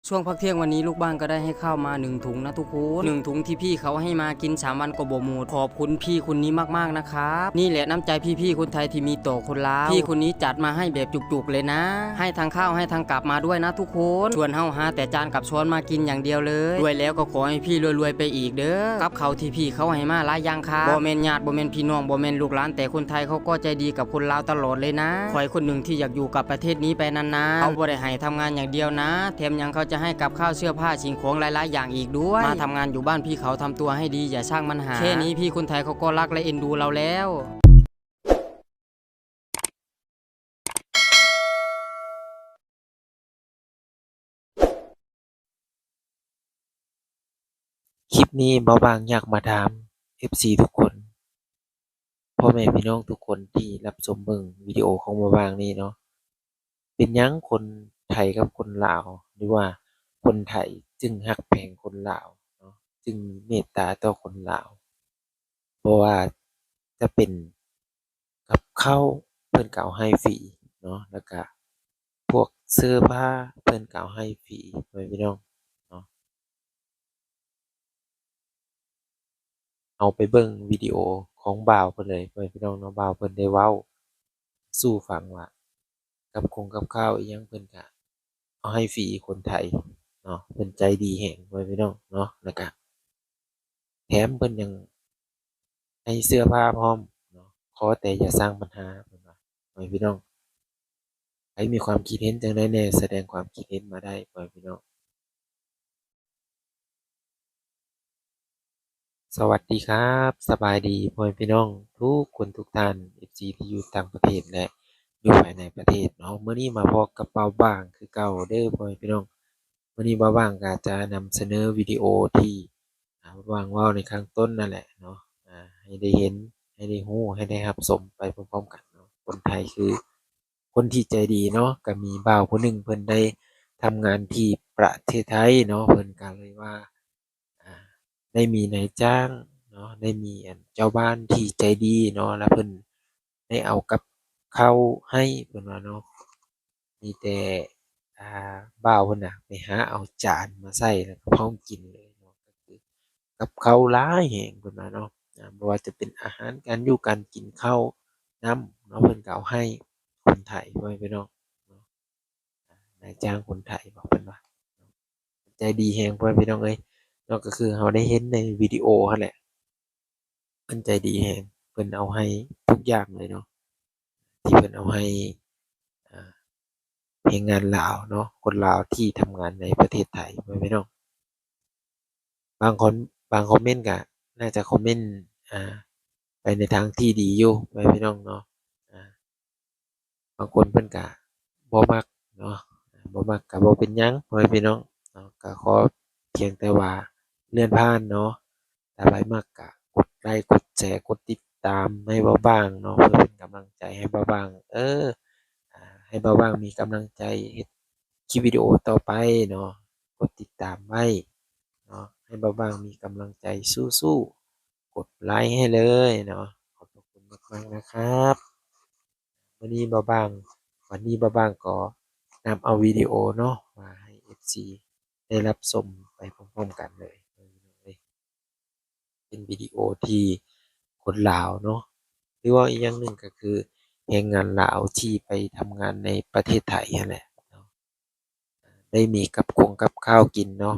ช่วงพักเที่ยงวันนี้ลูกบ้านก็ได้ให้ข้าวมา1ถุงนะทุกคน1ถุงที่พี่เขาให้มากิน3วันก็บ่หมดขอบคุณพี่คนนี้มากๆนะครับนี่แหละน้ำใจพี่ๆคนไทยที่มีต่อคนลาวพี่คนนี้จัดมาให้แบบจุกๆเลยนะให้ทางข้าวให้ทางกลับมาด้วยนะทุกคนชวนเฮาหาแต่จานกับช้อนมากินอย่างเดียวเลยรวยแล้วก็ขอให้พี่รวยๆไปอีกเด้อกับเขาที่พี่เขาให้มาหลายอย่างครับบ่แม่นญาติบ่แม่นพี่น้องบ่แม่นลูกหลานแต่คนไทยเขาก็ใจดีกับคนลาวตลอดเลยนะคอยคนหนึ่งที่อยากอยู่กับประเทศนี้ไปนานๆเขาบ่ได้ให้ทำงานอย่างเดียวนะแถมยังเขาจะให้กับข้าวเสื้อผ้าสิ่งของหลายๆอย่างอีกด้วยมาทำงานอยู่บ้านพี่เขาทำตัวให้ดีอย่าสร้างปัญหาแค่นี้พี่คนไทยเขาก็รักและเอ็นดูเราแล้วคลิปนี้เบาบางอยากมาถาม FC ทุกคนพ่อแม่พี่น้องทุกคนที่รับชมเบิ่งวิดีโอของเบาบางนี้เนาะเป็นหยังคนไทยกับคนลาวหรือว่าคนไทยจึงฮักแพงคนลาวเนาะจึงเมตตาต่อคนลาวเพราะว่าจะเป็นกับข้าวเพิ่นก็เอาให้ฟรีเนาะแล้วก็พวกเสื้อผ้าเพิ่นก็เอาให้ฟรีพ่อแม่พี่น้องเนาะ เอาไปเบิ่งวิดีโอของบ่าวเพิ่นเลยพ่อแม่พี่น้องเนาะบ่าวเพิ่นได้เว้าสู่ฟังว่ากับข้าวอิหยังเพิ่นก็เอาให้ฟรีคนไทยเนาะเพิ่นใจดีแฮงพ่อแม่พี่น้องเนาะแล้วก็แถมเพิ่นยังให้เสื้อผ้าพร้อมเนาะขอแต่อย่าสร้างปัญหาเพิ่นว่าพ่อแม่พี่น้องใครมีความคิดเห็นจั่งใดแหน่แสดงความคิดเห็นมาได้พ่อแม่พี่น้อง สวัสดีครับสบายดีพ่อแม่พี่น้องทุกคนทุกท่าน FC ที่อยู่ต่างประเทศและอยู่ภายในประเทศเนาะมื้อนี้มาพบกับเบาบ้างคือเก่าเด้อพ่อแม่พี่น้องมื้อนี้เบาบ้างก็จะนำเสนอวิดีโอที่เบาบ้างเว้าในข้างต้นนั่นแหละเนาะให้ได้เห็นให้ได้รู้ให้ได้รับชมไปพร้อมๆกันเนาะคนไทยคือคนที่ใจดีเนาะก็มีบ่าวผู้หนึ่งเพิ่นได้ทำงานที่ประเทศไทยเนาะเพิ่นก็เลยว่าอ่า ได้มีนายจ้างเนาะได้มีเจ้าบ้านที่ใจดีเนาะแล้วเพิ่นได้เอากับข้าวให้เพิ่นว่าเนาะมีแต่อ่บ่าวเพิ่นน่ะไปหาเอาจานมาใส่แล้วก็พร้อมกินเลยเนาะก็คือกับข้าวหลายแฮงเพิ่นว่าเนาะบ่ว่าจะเป็นอาหารการอยู่การกินข้าวนำเนาะเพิ่นก็เอาให้คนไทยพ่อแม่พี่น้องเนาะนายจ้างคนไทยบอกเพิ่นว่าใจดีแฮงพ่อแม่พี่น้องเอ้ยเนาะก็คือเราได้เห็นในวิดีโอนั่นแหละ เพิ่นใจดีแฮงเพิ่นเอาให้ทุกอย่างเลยเนาะที่เพิ่นเอาให้อ่าแรงงานลาวเนาะคนลาวที่ทำงานในประเทศไทยพ่อแม่พี่น้องบางคนบางคอมเมนต์ก็น่าจะคอมเมนต์อ่าไปในทางที่ดีอยู่พ่อแม่พี่น้องเนาะอ่าบางคนเพิ่นก็บ่มักเนาะบ่มักก็บ่เป็นหยังพ่อแม่พี่น้องเนาะก็ขอเพียงแต่ว่าเลื่อนผ่านเนาะถ้าไผมักก็กดไลค์กดแชร์กดติดตามให้เบาบ้างเนาะเพื่อเป็นกำลังใจให้เบาบ้างให้เบาบ้างมีกำลังใจเฮ็ดคลิปวิดีโอต่อไปเนาะกดติดตามไว้เนาะให้เบาบ้างมีกำลังใจสู้ๆกดไลค์ให้เลยเนาะขอบพระคุณมากๆนะครับวันนี้เบาบ้างวันนี้เบาบ้างก็นำเอาวิดีโอเนาะมาให้ FC ได้รับชมไปพร้อมๆกันเลยเป็นวิดีโอที่คนลาวเนาะหรือว่าอีกอย่างหนึ่งก็คือแรงงานลาวที่ไปทำงานในประเทศไทยนั่นแหละเนาะได้มีกับข้าวกินเนาะ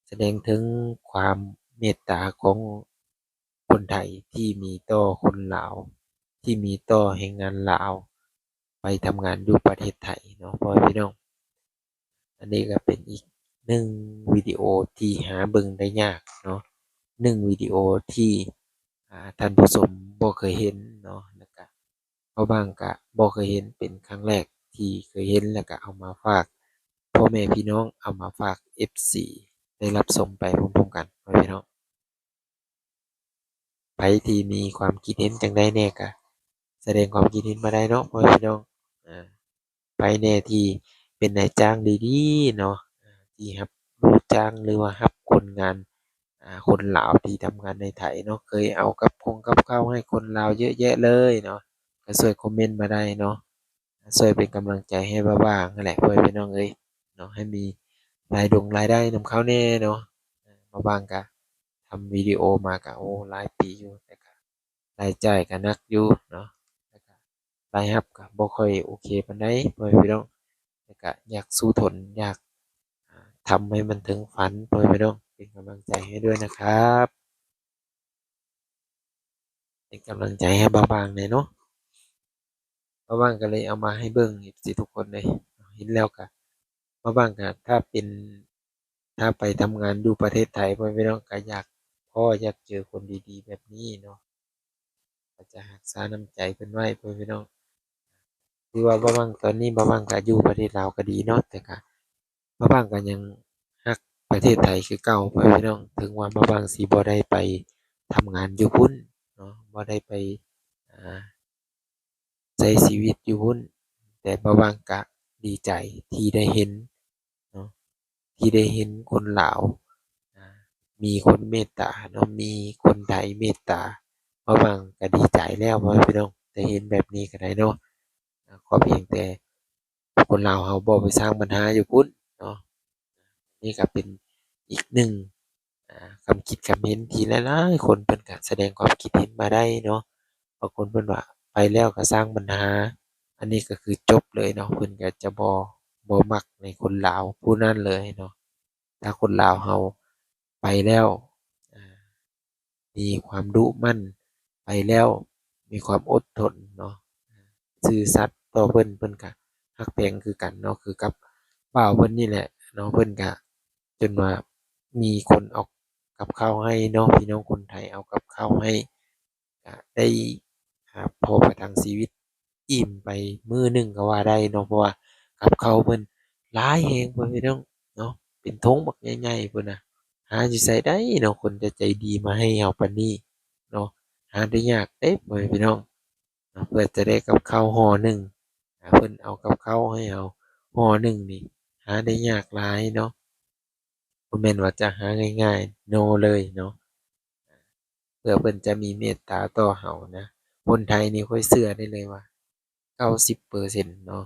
แสดงถึงความเมตตาของคนไทยที่มีต่อคนลาวที่มีต่อแรงงานลาวไปทำงานอยู่ประเทศไทยเนาะพ่อแม่พี่น้องอันนี้ก็เป็นอีกหนึ่งวิดีโอที่หาเบิ่งได้ยากเนาะหนึ่งวิดีโอที่ท่านผู้ชมบ่เคยเห็นเนาะแล้วก็เพราะบางก็บ่เคยเห็นเป็นครั้งแรกที่เคยเห็นแล้วก็เอามาฝากพ่อแม่พี่น้องเอามาฝาก FC ได้รับชมไปพร้อมๆกันพ่อแม่พี่น้องไผที่มีความคิดเห็นจั่งใดแหน่ก็แสดงความคิดเห็นมาได้เนาะพ่อแม่พี่น้องอ่าไผแหน่ที่เป็นนายจ้างดีๆเนาะที่รับลูกจ้างหรือว่ารับคนงานคนลาวที่ทำงานในไทยเนาะเคยเอากับข้าวให้คนลาวเยอะแยะเลยเนาะก็ช่วยคอมเมนต์มาได้เนาะช่วยเป็นกำลังใจให้บ้างๆนั่นแหละพ่อแม่พี่น้องเอ้ยเนาะให้มี รายได้นำเขาแน่เนาะบ่บางก็ทำวิดีโอมาก็โอ้หลายปีอยู่แต่ก็รายจ่ายก็หนักอยู่เนาะแล้วก็รายรับก็บ่ค่อยโอเคปานใดพ่อแม่พี่น้องแต่ก็อยากสู้ทนอยากทำให้มันถึงฝันพ่อแม่พี่น้องเป็นกำลังใจให้ด้วยนะครับเป็นกำลังใจให้บ่าวบางหน่อยเนาะบ่าวบางก็เลยเอามาให้เบิ่ง FC ทุกคนเลยเห็นแล้วก็บ่าวบางก็ถ้าไปทำงานอยู่ประเทศไทยพ่อแม่พี่น้องก็อยากเจอคนดีๆแบบนี้เนาะก็จะรักษาน้ำใจเพิ่นไว้พ่อแม่พี่น้องคือว่าบ่าวบางตอนนี้บ่าวบางก็อยู่ประเทศลาวก็ดีเนาะแต่ก็บ่าวบางก็ยังรักประเทศไทยคือเก่าพ่อแม่พี่น้องถึงว่าบ่าวบางสิบ่ได้ไปทำงานอยู่พุ่นเนาะบ่ได้ไปอ่า ใช้ชีวิตอยู่พุ่นแต่บางบางก็ดีใจที่ได้เห็นเนาะที่ได้เห็นคนลาวอ่ามีคนเมตตาเนาะมีคนไทยเมตตาบางบางก็ดีใจแล้วพ่อแม่พี่น้องได้เห็นแบบนี้ก็ได้เนาะขอเพียงแต่คนลาวเราบ่ไปสร้างปัญหาอยู่พุ่นเนาะนี่ก็เป็นอีกหนึ่งความคิดความเห็นที่หลายๆคนเพิ่นก็แสดงความคิดเห็นมาได้เนาะบางคนเพิ่นว่าไปแล้วก็สร้างปัญหา อันนี้ก็คือจบเลยเนาะเพิ่นก็จะบ่มักในคนลาวผู้นั้นเลยเนาะถ้าคนลาวเราไปแล้วอ่ามีความดุมั่นไปแล้วมีความอดทนเนาะซื่อสัตย์ต่อเพิ่นก็ฮักแพงคือกันเนาะคือกับบ่าวเพิ่นนี่แหละเนาะเพิ่นก็จนว่ามีคนเอากับข้าวให้เนาะพี่น้องคนไทยเอากับข้าวให้ก็ได้พอประทังชีวิต อิ่มไปมื้อหนึ่งก็ว่าได้เนาะเพราะว่ากับข้าวเพิ่นหลายแฮงพ่อแม่พี่น้องเนาะเป็นถุงบักใหญ่ๆพุ่นน่ะหาสิใส่ได้เนาะคนจะใจดีมาให้เราปานนี้เนาะหาได้ยากเด้พ่อแม่พี่น้องเนาะเพื่อจะได้กับข้าวห่อหนึ่งเพิ่นเอากับข้าวให้เราห่อหนึ่งนี่หาได้ยากหลายเนาะบ่แม่นว่าจะหาง่ายๆ no เลยเนาะเพื่อเพิ่นจะมีเมตตาต่อเรานะคนไทยนี่ค่อยเชื่อได้เลยว่า 90%เนาะ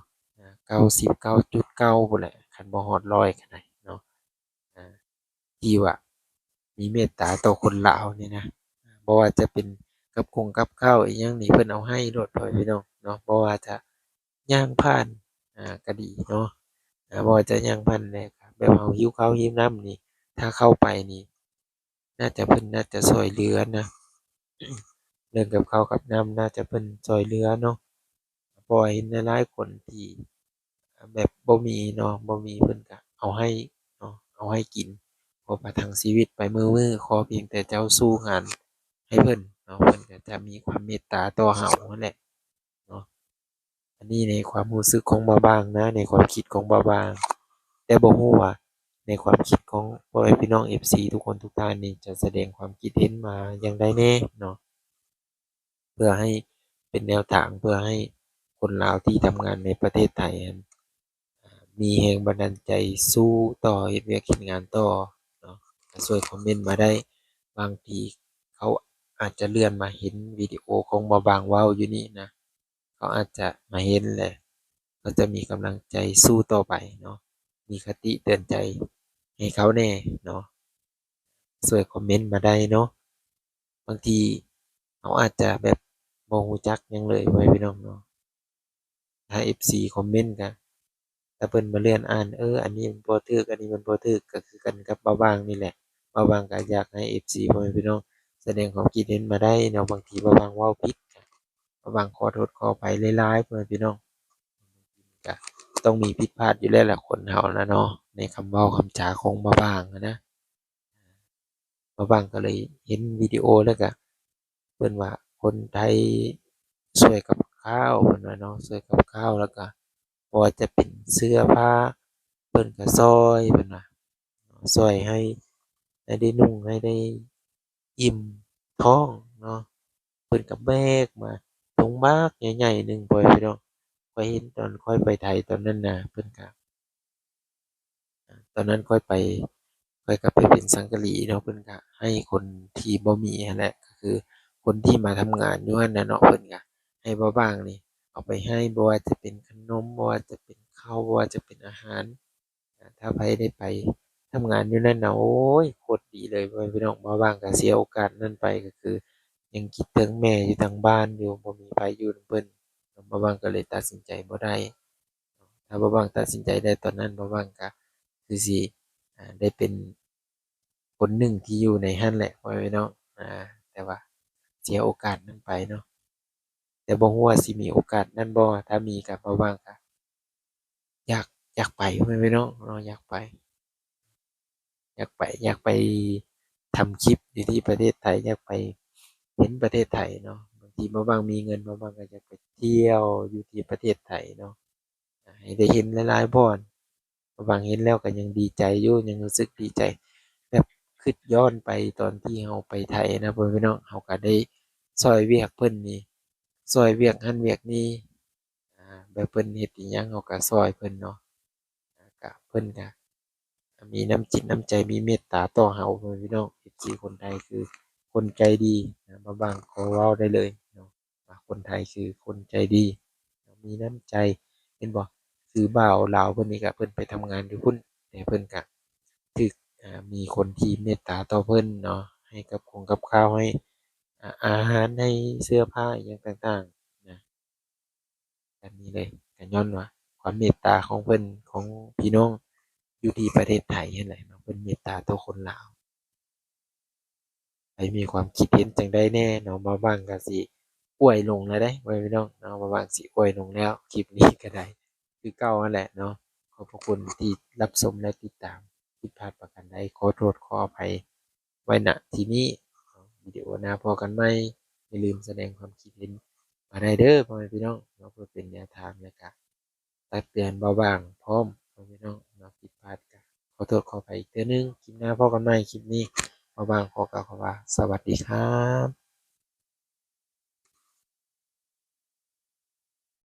99.9พู้นแหละคันบ่ฮอด100ก็ได้เนาะอาที่ว่ามีเมตตาต่อคนลาวนี่นะบ่ว่าจะเป็นกับข้าวอิหยังนี่เพิ่นเอาให้โลดพ่อแม่พี่น้องเนาะบ่ว่าจะย่างผ่านก็ดีเนาะบ่ว่าจะย่างผ่านเนี่ยก็แบบเราหิวข้าวหิวน้ำนี่ถ้าเข้าไปนี่เพิ่นน่าจะช่วยเหลือนะเรื่องกับข้าวกับน้ำน่าจะเพิ่นช่วยเหลือเนาะเพราะว่าเห็นหลายๆคนที่ แบบบ่มีเนาะบ่มีเพิ่นก็เอาให้เนาะเอาให้กินพอประทังชีวิตไปมื้อๆขอเพียงแต่เจ้าสู้งานให้เพิ่นเนาะเพิ่นก็จะมีความเมตตาต่อเรานั่นแหละเนาะอันนี้ในความรู้สึกของบ่าวบางนะในความคิดของบ่าวบางแต่บ่ฮู้ว่าในความคิดของพ่อแม่พี่น้อง FC ทุกคนทุกท่านนี่จะแสดงความคิดเห็นมาอย่างใดแน่เนาะเพื่อให้เป็นแนวทางเพื่อให้คนลาวที่ทำงานในประเทศไทยนั้น มีแรงบันดาลใจสู้ต่อเฮ็ดเวียกเฮ็ดงานต่อเนาะก็ช่วยคอมเมนต์มาได้บางทีเขาอาจจะเลื่อนมาเห็นวิดีโอของบ่บางเว้าอยู่นี่นะเขาอาจจะมาเห็นแหละก็จะมีกำลังใจสู้ต่อไปเนาะมีคติเตือนใจให้เขาแน่เนาะช่วยคอมเมนต์มาได้เนาะบางทีเขาอาจจะแบบบ่รู้จักหยังเลยพ่อแม่พี่น้องเนาะถ้า FC คอมเมนต์ก็ ถ้าเพิ่นมาเลื่อนอ่านอันนี้มันบ่ถูกอันนี้มันบ่ถูกก็คือกันกับเบาบางนี่แหละเบาบางก็อยากให้ FC พ่อแม่พี่น้องแสดงความคิดเห็นมาได้เนาะบางทีเบาบางเว้าผิดก็เบาบางขอโทษขออภัยหลายๆพ่อแม่พี่น้องก็ต้องมีผิดพลาดอยู่แล้วแหละคนเรานะเนาะในคำเว้าคำจาของเบาบางอะนะเบาบางก็เลยเห็นวิดีโอแล้วก็เพิ่นว่าคนไทยช่วยกับข้าวเพิ่นว่าเนาะช่วยกับข้าวแล้วก็บ่ว่าจะเป็นเสื้อผ้าเพิ่นก็ช่วยเพิ่นว่า ช่วยให้ได้นุ่งให้ได้อิ่มท้องเนาะเพิ่นก็แบกมาถุงบักใหญ่ๆหนึ่งพ่อแม่พี่น้องข้อยเห็นตอนข้อยไปไทยตอนนั้นน่ะเพิ่นก็ตอนนั้นข้อยก็ไปเป็นสังกะหรี่เนาะเพิ่นก็ให้คนที่บ่มีหั้นแหละก็คือคนที่มาทำงานอยู่หั้นน่ะเนาะเพิ่นก็ให้เบาบางนี่เอาไปให้บ่ว่าจะเป็นขนมบ่ว่าจะเป็นข้าวบ่ว่าจะเป็นอาหาร ถ้าไผได้ไปทำงานอยู่นั่นน่ะโอ๊ยโคตรดีเลยพ่อแม่พี่น้องบ่ว่างก็เสียโอกาสนั้นไปก็คือยังคิดถึงแม่อยู่ทางบ้านอยู่บ่มีไผอยู่นำเพิ่นบ่ว่างก็เลยตัดสินใจบ่ได้ถ้าบ่ว่างตัดสินใจได้ตอนนั้นบ่ว่างก็คือสิได้เป็นคนหนึ่งที่อยู่ในหั้นแหละพ่อแม่พี่น้องแต่ว่าเสียโอกาสนั้นไปเนาะแต่บ่ฮู้ว่าสิมีโอกาสนั้นบ่ถ้ามีก็บ่ว่างก็อยากอยากไปพ่อแม่พี่น้องเนาะอยากไปทำคลิปอยู่ที่ประเทศไทยอยากไปเห็นประเทศไทยเนาะบางทีบ่ว่างมีเงินบ่ว่างก็อยากไปเที่ยวอยู่ที่ประเทศไทยเนาะให้ได้เห็นหลายๆบ่อนบ่ว่างเห็นแล้วก็ยังดีใจอยู่ยังรู้สึกดีใจแบบคิดย้อนไปตอนที่เราไปไทยนะพ่อแม่พี่น้องเราก็ได้ช่วยเวียกเพิ่นนี่ช่วยเวียกหั้นเวียกนี้แบบเพิ่นเฮ็ดอิหยังเราก็ช่วยเพิ่นเนาะก็เพิ่นก็ มีน้ำจิตน้ำใจมีเมตตาต่อเราพ่อแม่พี่น้อง FC คนไทยคือคนใจดีมาบางขอเว้าได้เลยเนาะว่าคนไทยคือคนใจดีมีน้ำใจเห็นบ่คือบ่าวลาวเพิ่นนี่ก็เพิ่นไปทำงานอยู่พุ่นแต่เพิ่นก็ถูกมีคนที่เมตตาต่อเพิ่นเนาะให้กับของกับข้าวให้อาหารให้เสื้อผ้าอิหยังต่างๆนะแบบนี้เลยก็ย้อนว่าความเมตตาของเพิ่นของพี่น้องอยู่ที่ประเทศไทยนั่นแหละเนาะเพิ่นเมตตาต่อคนลาว ไปมีความคิดเห็นจั่งใดแหน่เนาะบ่าวบางก็สิอวยลงแล้วเด้พ่อแม่พี่น้องเนาะบ่าวบางสิอวยลงแล้วคลิปนี้ก็ได้คือเก่านั่นแหละเนาะขอบพระคุณที่รับชมและติดตามผิดพลาดประการใดขอโทษขออภัยไว้ณที่นี้วิดีโอหน้าพอกันใหม่อย่าลืมแสดงความคิดเห็นมาได้เด้อพ่อแม่พี่น้องเนาะเพื่อเป็นแนวทางและก็ตักเตือนเบาบางพร้อมพ่อแม่พี่น้องเนาะผิดพลาดก็ขอโทษขออภัยอีกเทื่อหนึ่งคลิปหน้าพอกันใหม่คลิปนี้ มาบางขอกล่าวคำว่าสวัสดีครับ